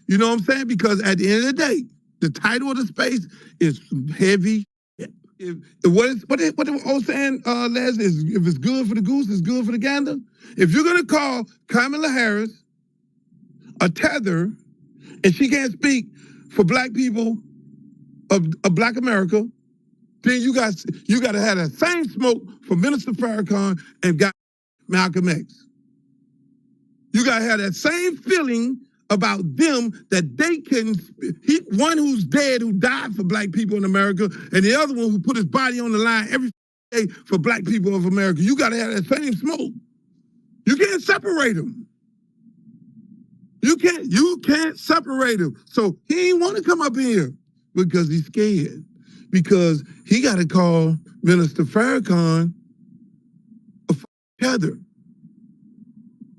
You know what I'm saying? Because at the end of the day, the title of the space is heavy. What the old saying, Les, is if it's good for the goose, it's good for the gander. If you're gonna call Kamala Harris a tether, and she can't speak for black people of Black America, then you got to have that same smoke for Minister Farrakhan and got Malcolm X. You got to have that same feeling about them that they can, one who's dead, who died for black people in America, and the other one who put his body on the line every day for black people of America. You got to have that same smoke. You can't separate them. You can't separate them. So he ain't want to come up here because he's scared. Because he got to call Minister Farrakhan a tether.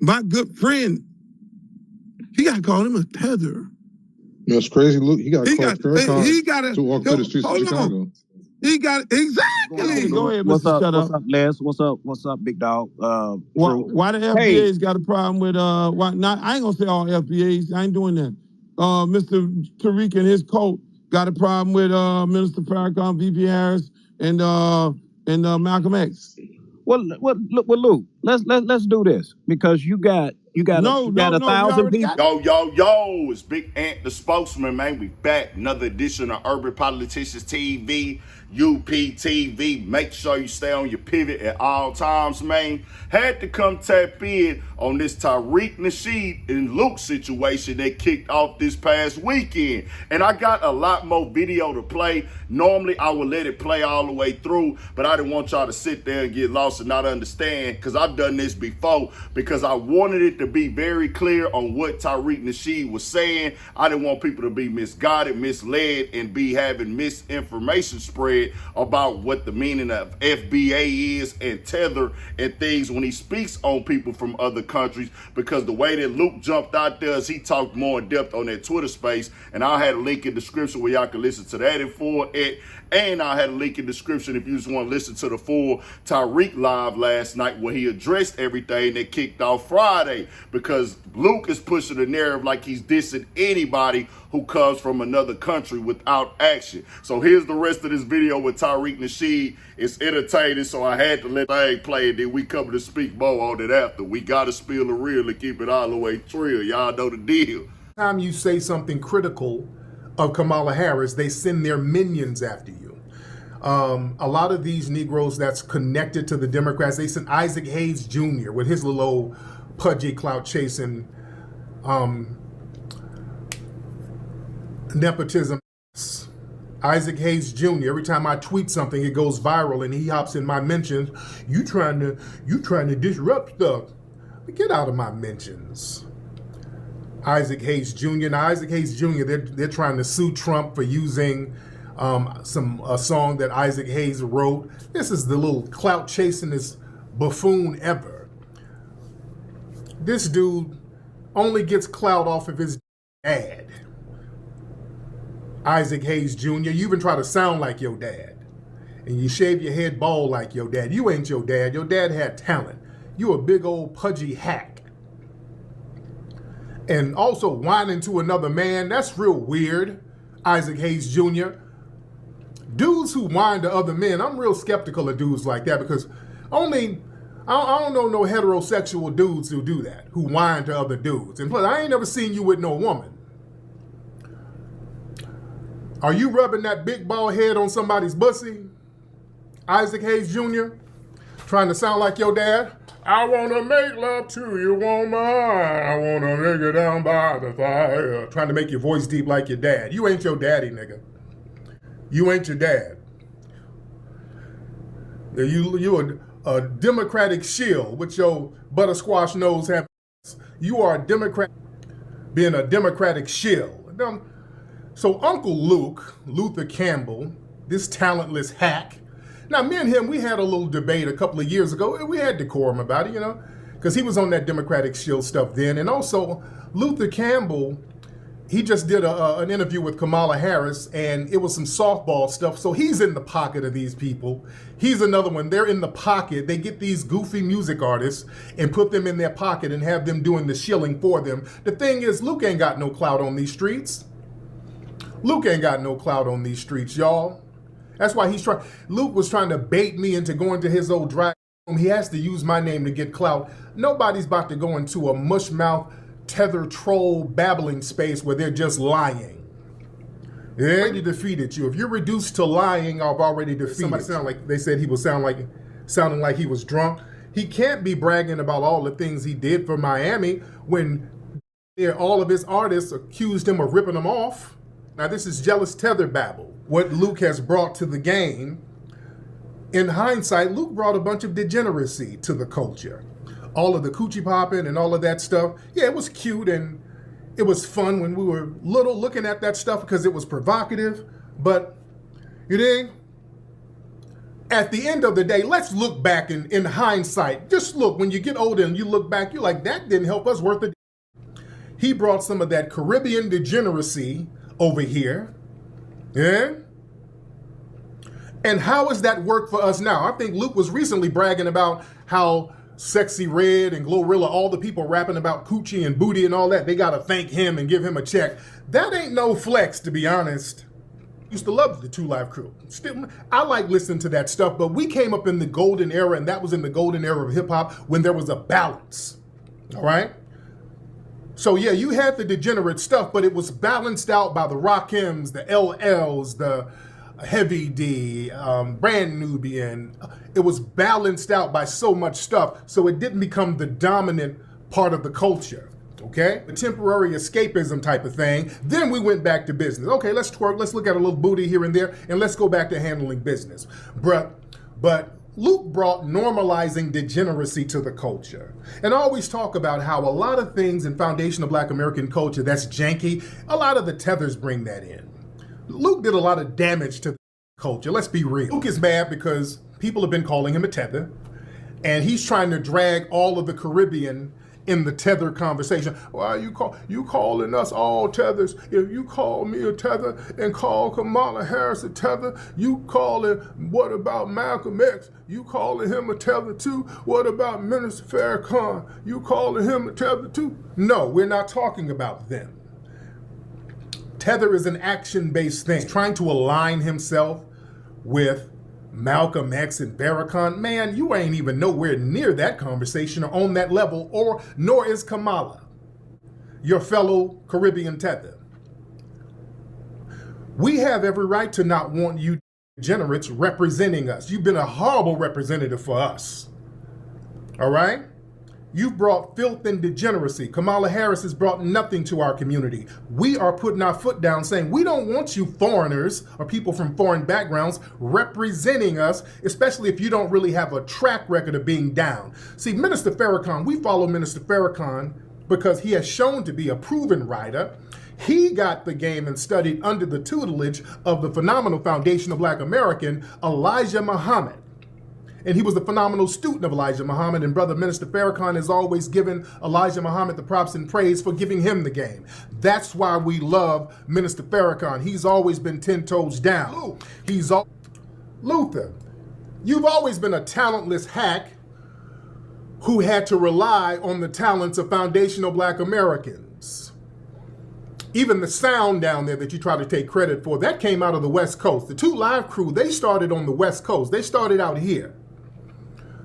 My good friend, he got to call him a tether. That's crazy, Luke. He got to call Farrakhan to walk through the streets of Chicago. He got exactly. Go ahead, what's Mr. up? What's up, Les? What's up, big dog? Why the FBA's got a problem with why not? I ain't gonna say all FBAs. I ain't doing that. Mr. Tariq and his cult got a problem with Minister Farrakhan, VP Harris, and Malcolm X. Well, Luke, let's do this because you got 1,000 people. Yo, it's Big Ant, the spokesman, man. We back. Another edition of Urban Politicians TV, UPTV. Make sure you stay on your pivot at all times, man. Had to come tap in on this Tariq Nasheed and Luke situation that kicked off this past weekend. And I got a lot more video to play. Normally, I would let it play all the way through, but I didn't want y'all to sit there and get lost and not understand, because I've done this before, because I wanted it to be very clear on what Tariq Nasheed was saying. I didn't want people to be misguided, misled, and be having misinformation spread about what the meaning of FBA is and tether and things when he speaks on people from other countries, because the way that Luke jumped out there is he talked more in depth on that Twitter space, and I had a link in the description where y'all can listen to that in full. And I had a link in the description if you just want to listen to the full Tariq live last night where he addressed everything that kicked off Friday, because Luke is pushing the narrative like he's dissing anybody who comes from another country without action. So here's the rest of this video with Tariq Nasheed. It's entertaining, so I had to let the thing play, and then we come to speak more on it after. We got to spill the real and keep it all the way real. Y'all know the deal. Time you say something critical of Kamala Harris, they send their minions after you. A lot of these Negroes that's connected to the Democrats, they sent Isaac Hayes Jr. with his little old pudgy clout chasing nepotism. Isaac Hayes Jr. Every time I tweet something, it goes viral, and he hops in my mentions. You trying to disrupt stuff? Get out of my mentions. Isaac Hayes Jr. Now, Isaac Hayes Jr., they're trying to sue Trump for using a song that Isaac Hayes wrote. This is the little clout chasingest buffoon ever. This dude only gets clout off of his dad. Isaac Hayes Jr., you even try to sound like your dad. And you shave your head bald like your dad. You ain't your dad. Your dad had talent. You a big old pudgy hack. And also whining to another man, that's real weird, Isaac Hayes Jr. Dudes who whine to other men, I'm real skeptical of dudes like that, because I don't know no heterosexual dudes who do that, who whine to other dudes. And plus, I ain't never seen you with no woman. Are you rubbing that big bald head on somebody's pussy, Isaac Hayes Jr.? Trying to sound like your dad? I want to make love to you, woman. I want to make it down by the fire. Trying to make your voice deep like your dad. You ain't your daddy, nigga. You ain't your dad. You a Democratic shill with your buttersquash nose. You are a Democrat being a Democratic shill. So Uncle Luke, Luther Campbell, this talentless hack. Now, me and him, we had a little debate a couple of years ago, and we had decorum about it, you know, because he was on that Democratic shield stuff then. And also, Luther Campbell he just did an interview with Kamala Harris, and it was some softball stuff. So he's in the pocket of these people. He's another one. They're in the pocket. They get these goofy music artists and put them in their pocket and have them doing the shilling for them. The thing is, Luke ain't got no clout on these streets. Luke ain't got no clout on these streets, y'all. That's why Luke was trying to bait me into going to his old dry room. He has to use my name to get clout. Nobody's about to go into a mush mouth tether troll babbling space where they're just lying. They already defeated you. If you're reduced to lying, I've already defeated you. They said he was sounding like he was drunk. He can't be bragging about all the things he did for Miami when all of his artists accused him of ripping them off. Now this is jealous tether babble. What Luke has brought to the game. In hindsight, Luke brought a bunch of degeneracy to the culture. All of the coochie popping and all of that stuff. Yeah, it was cute and it was fun when we were little looking at that stuff because it was provocative. But, you dig? At the end of the day, let's look back in hindsight. Just look, when you get older and you look back, you're like, that didn't help us worth it. He brought some of that Caribbean degeneracy over here. Yeah? And how has that worked for us now? I think Luke was recently bragging about how Sexy Red and Glorilla, all the people rapping about coochie and booty and all that, they got to thank him and give him a check. That ain't no flex, to be honest. Used to love the 2 Live Crew. Still, I like listening to that stuff, but we came up in the golden era, and that was in the golden era of hip hop when there was a balance. All right? So yeah, you had the degenerate stuff, but it was balanced out by the Rakims, the LLs, the Heavy D, Brand Nubian. It was balanced out by so much stuff, so it didn't become the dominant part of the culture, okay? The temporary escapism type of thing. Then we went back to business. Okay, let's twerk, let's look at a little booty here and there, and let's go back to handling business. But Luke brought normalizing degeneracy to the culture. And I always talk about how a lot of things in foundational Black American culture that's janky, a lot of the tethers bring that in. Luke did a lot of damage to the culture. Let's be real. Luke is mad because people have been calling him a tether, and he's trying to drag all of the Caribbean in the tether conversation. Why you calling us all tethers? If you call me a tether and call Kamala Harris a tether, you calling, what about Malcolm X? You calling him a tether too? What about Minister Farrakhan? You calling him a tether too? No, we're not talking about them. Tether is an action-based thing. He's trying to align himself with Malcolm X and Farrakhan. Man, you ain't even nowhere near that conversation or on that level, nor is Kamala, your fellow Caribbean tether. We have every right to not want you degenerates representing us. You've been a horrible representative for us. All right? You've brought filth and degeneracy. Kamala Harris has brought nothing to our community. We are putting our foot down saying we don't want you foreigners or people from foreign backgrounds representing us, especially if you don't really have a track record of being down. See, Minister Farrakhan, we follow Minister Farrakhan because he has shown to be a proven writer. He got the game and studied under the tutelage of the phenomenal foundational Black American, Elijah Muhammad. And he was a phenomenal student of Elijah Muhammad, and Brother Minister Farrakhan has always given Elijah Muhammad the props and praise for giving him the game. That's why we love Minister Farrakhan. He's always been 10 toes down. Luther, you've always been a talentless hack who had to rely on the talents of foundational Black Americans. Even the sound down there that you try to take credit for, that came out of the West Coast. The 2 Live Crew, they started on the West Coast. They started out here.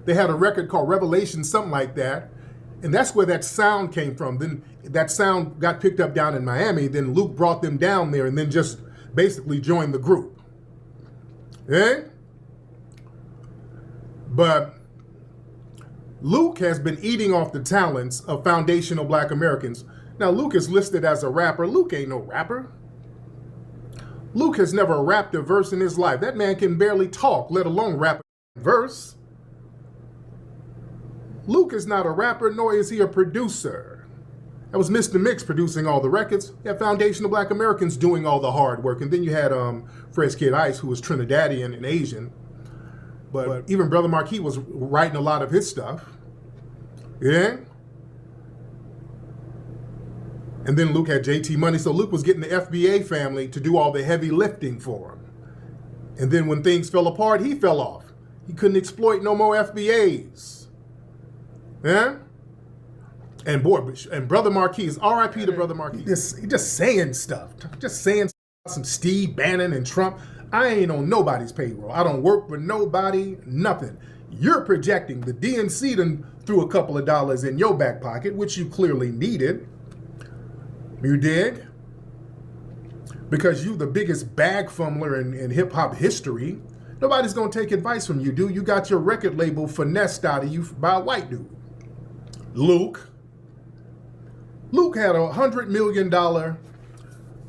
They had a record called Revelation, something like that. And that's where that sound came from. Then that sound got picked up down in Miami. Then Luke brought them down there and then just basically joined the group. Eh? But Luke has been eating off the talents of foundational Black Americans. Now, Luke is listed as a rapper. Luke ain't no rapper. Luke has never rapped a verse in his life. That man can barely talk, let alone rap a verse. Luke is not a rapper, nor is he a producer. That was Mr. Mix producing all the records. You had foundational Black Americans doing all the hard work. And then you had Fresh Kid Ice, who was Trinidadian and Asian. But even Brother Marquis was writing a lot of his stuff. Yeah? And then Luke had JT Money. So Luke was getting the FBA family to do all the heavy lifting for him. And then when things fell apart, he fell off. He couldn't exploit no more FBAs. Yeah? And boy, and Brother Marquise, RIP to Brother Marquise. He just saying stuff. Just saying some Steve Bannon and Trump. I ain't on nobody's payroll. I don't work for nobody, nothing. You're projecting. The DNC done threw a couple of dollars in your back pocket, which you clearly needed. You dig? Because you the biggest bag fumbler in hip-hop history. Nobody's going to take advice from you, dude. You got your record label finessed out of you by a white dude. Luke had a $100 million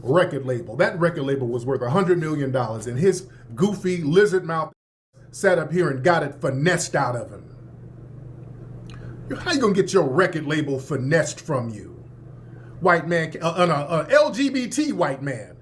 record label. That record label was worth $100 million, and his goofy lizard mouth sat up here and got it finessed out of him. How you gonna get your record label finessed from you? White man, an LGBT white man.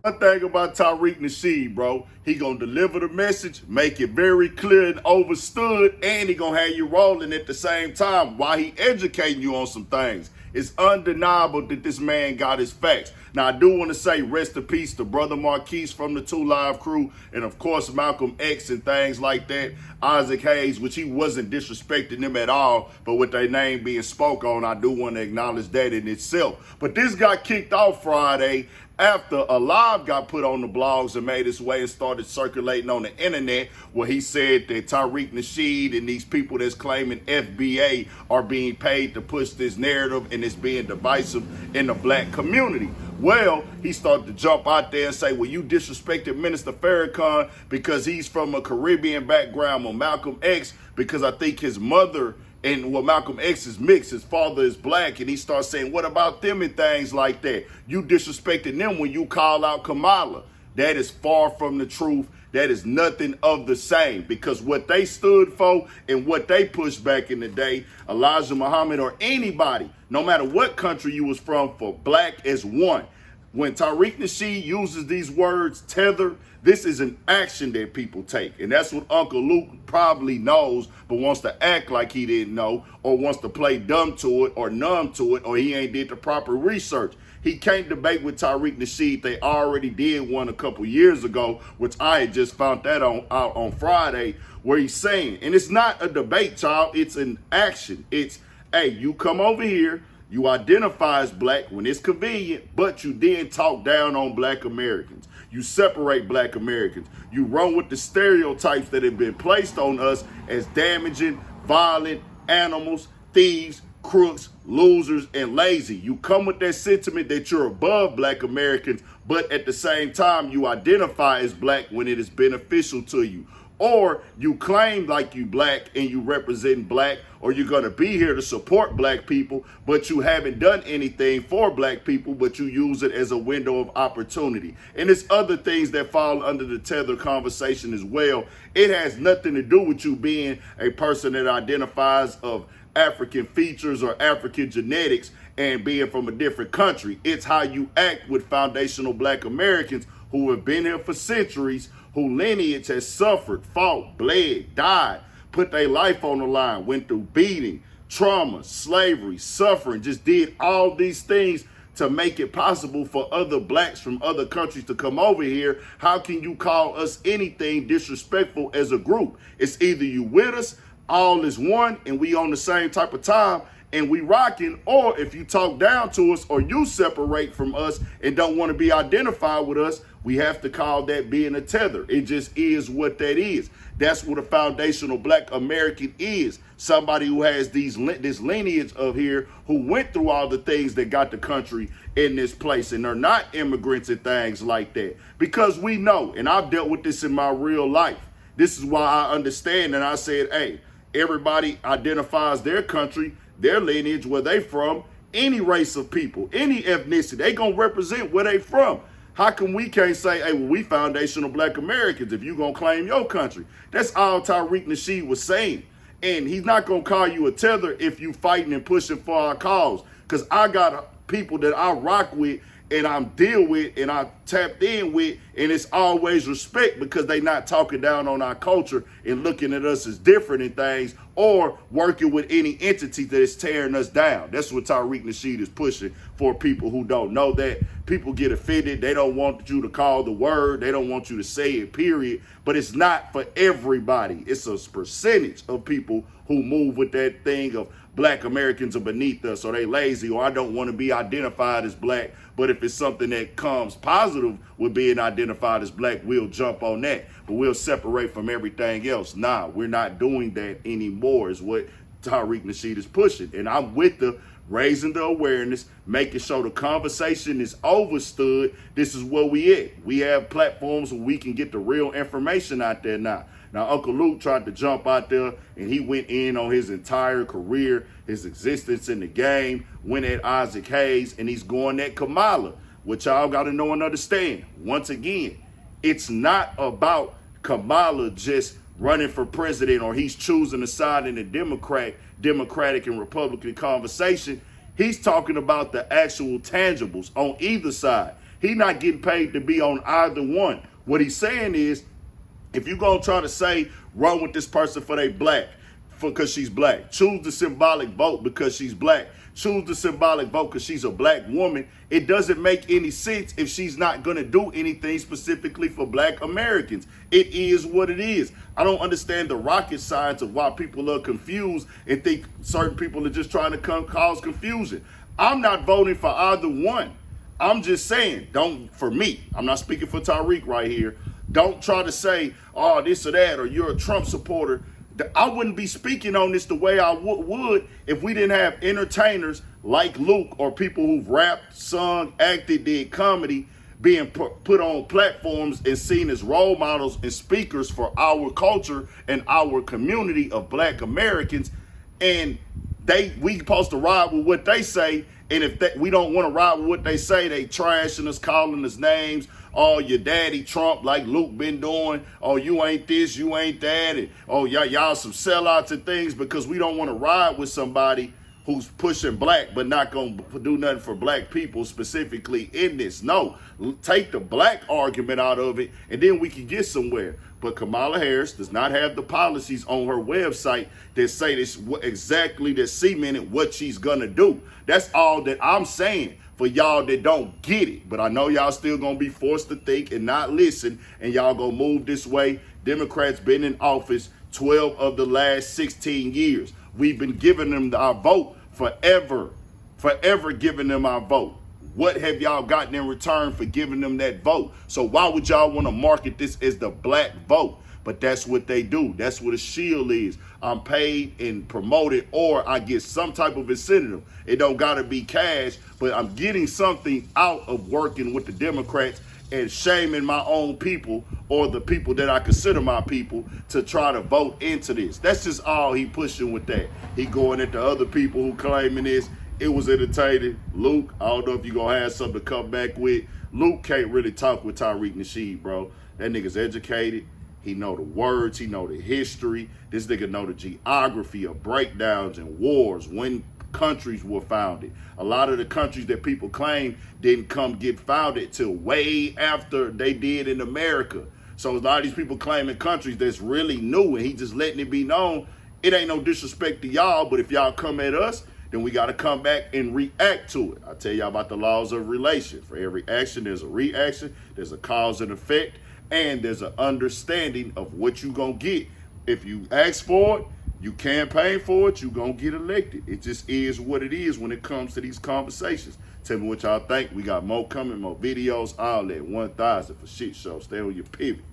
One thing about Tariq Nasheed, bro, he gonna deliver the message, make it very clear and understood, and he gonna have you rolling at the same time while he educating you on some things. It's undeniable that this man got his facts. Now, I do want to say rest in peace to Brother Marquise from the 2 Live crew, and of course Malcolm X and things like that. Isaac Hayes, which he wasn't disrespecting them at all, but with their name being spoke on, I do want to acknowledge that in itself. But this got kicked off Friday after a live got put on the blogs and made its way and started circulating on the internet, where he said that Tariq Nasheed and these people that's claiming FBA are being paid to push this narrative and it's being divisive in the black community. Well, he started to jump out there and say, well, you disrespected Minister Farrakhan because he's from a Caribbean background, or Malcolm X because I think his mother and Malcolm X is mixed, his father is black, and he starts saying, what about them and things like that? You disrespecting them when you call out Kamala. That is far from the truth. That is nothing of the same, because what they stood for and what they pushed back in the day, Elijah Muhammad or anybody, no matter what country you was from, for black as one. When Tariq Nasheed uses these words, tether, this is an action that people take. And that's what Uncle Luke probably knows, but wants to act like he didn't know, or wants to play dumb to it or numb to it, or he ain't did the proper research. He can't debate with Tariq Nasheed. They already did one a couple years ago, which I had just found that out on Friday, where he's saying, and it's not a debate, child, it's an action. It's, hey, you come over here, you identify as black when it's convenient, but you then talk down on black Americans. You separate black Americans. You run with the stereotypes that have been placed on us as damaging, violent, animals, thieves, crooks, losers, and lazy. You come with that sentiment that you're above black Americans, but at the same time, you identify as black when it is beneficial to you. Or you claim like you black and you represent black, or you're going to be here to support black people, but you haven't done anything for black people, but you use it as a window of opportunity. And it's other things that fall under the tether conversation as well. It has nothing to do with you being a person that identifies of African features or African genetics and being from a different country. It's how you act with foundational black Americans who have been here for centuries, whose lineage has suffered, fought, bled, died, put their life on the line, went through beating, trauma, slavery, suffering, just did all these things to make it possible for other blacks from other countries to come over here. How can you call us anything disrespectful as a group? It's either you with us, all is one, and we on the same type of time, and we rocking, or if you talk down to us or you separate from us and don't want to be identified with us, we have to call that being a tether. It just is what that is. That's what a foundational black American is. Somebody who has this lineage of here, who went through all the things that got the country in this place, and they're not immigrants and things like that. Because we know, and I've dealt with this in my real life. This is why I understand, and I said, hey, everybody identifies their country, their lineage, where they from, any race of people, any ethnicity, they gonna represent where they from. How come we can't say, hey, well, we foundational black Americans if you gonna claim your country? That's all Tariq Nasheed was saying. And he's not gonna call you a tether if you fighting and pushing for our cause. Because I got people that I rock with and I'm deal with and I tapped in with, and it's always respect because they not talking down on our culture and looking at us as different in things or working with any entity that is tearing us down. That's what Tariq Nasheed is pushing for people who don't know that. People get offended. They don't want you to call the word. They don't want you to say it, period. But it's not for everybody. It's a percentage of people who move with that thing of black Americans are beneath us, or they lazy, or I don't want to be identified as black. But if it's something that comes positive with being identified as black, we'll jump on that. But we'll separate from everything else. Nah, we're not doing that anymore is what Tariq Nasheed is pushing. And I'm with the raising the awareness, making sure the conversation is overstood. This is where we at. We have platforms where we can get the real information out there now. Now, Uncle Luke tried to jump out there, and he went in on his entire career, his existence in the game, went at Isaac Hayes, and he's going at Kamala, which y'all got to know and understand. Once again, it's not about Kamala just running for president or he's choosing a side in the Democratic and Republican conversation. He's talking about the actual tangibles on either side. He's not getting paid to be on either one. What he's saying is, if you're going to try to say, run with this person for they black, because she's black, choose the symbolic vote because she's black, choose the symbolic vote because she's a black woman, it doesn't make any sense if she's not going to do anything specifically for black Americans. It is what it is. I don't understand the rocket science of why people are confused and think certain people are just trying to cause confusion. I'm not voting for either one. I'm just saying, for me, I'm not speaking for Tariq right here. Don't try to say, oh, this or that, or you're a Trump supporter. I wouldn't be speaking on this the way I would if we didn't have entertainers like Luke or people who've rapped, sung, acted, did comedy, being put on platforms and seen as role models and speakers for our culture and our community of black Americans. And we supposed to ride with what they say. And if we don't want to ride with what they say, they trashing us, calling us names. Oh, your daddy Trump, like Luke been doing. Oh, you ain't this, you ain't that. And, oh, y'all some sellouts and things, because we don't want to ride with somebody who's pushing black but not going to do nothing for black people specifically in this. No, take the black argument out of it, and then we can get somewhere. But Kamala Harris does not have the policies on her website that say this exactly, that cemented what she's going to do. That's all that I'm saying for y'all that don't get it. But I know y'all still going to be forced to think and not listen, and y'all going to move this way. Democrats been in office 12 of the last 16 years. We've been giving them our vote forever giving them our vote. What have y'all gotten in return for giving them that vote? So why would y'all want to market this as the black vote? But that's what they do. That's what a shield is. I'm paid and promoted, or I get some type of incentive. It don't got to be cash, but I'm getting something out of working with the Democrats and shaming my own people, or the people that I consider my people, to try to vote into this. That's just all he pushing with that. He going at the other people who claiming this. It was entertaining. Luke, I don't know if you're going to have something to come back with. Luke can't really talk with Tariq Nasheed, bro. That nigga's educated. He know the words. He know the history. This nigga know the geography of breakdowns and wars, when countries were founded. A lot of the countries that people claim didn't come get founded till way after they did in America. So a lot of these people claiming countries that's really new, and he just letting it be known, it ain't no disrespect to y'all, but if y'all come at us, then we got to come back and react to it. I tell y'all about the laws of relation. For every action, there's a reaction, there's a cause and effect, and there's an understanding of what you gonna get. If you ask for it, you campaign for it, you gonna get elected. It just is what it is when it comes to these conversations. Tell me what y'all think. We got more coming, more videos, all that. 1000 for shit show. Stay on your pivot.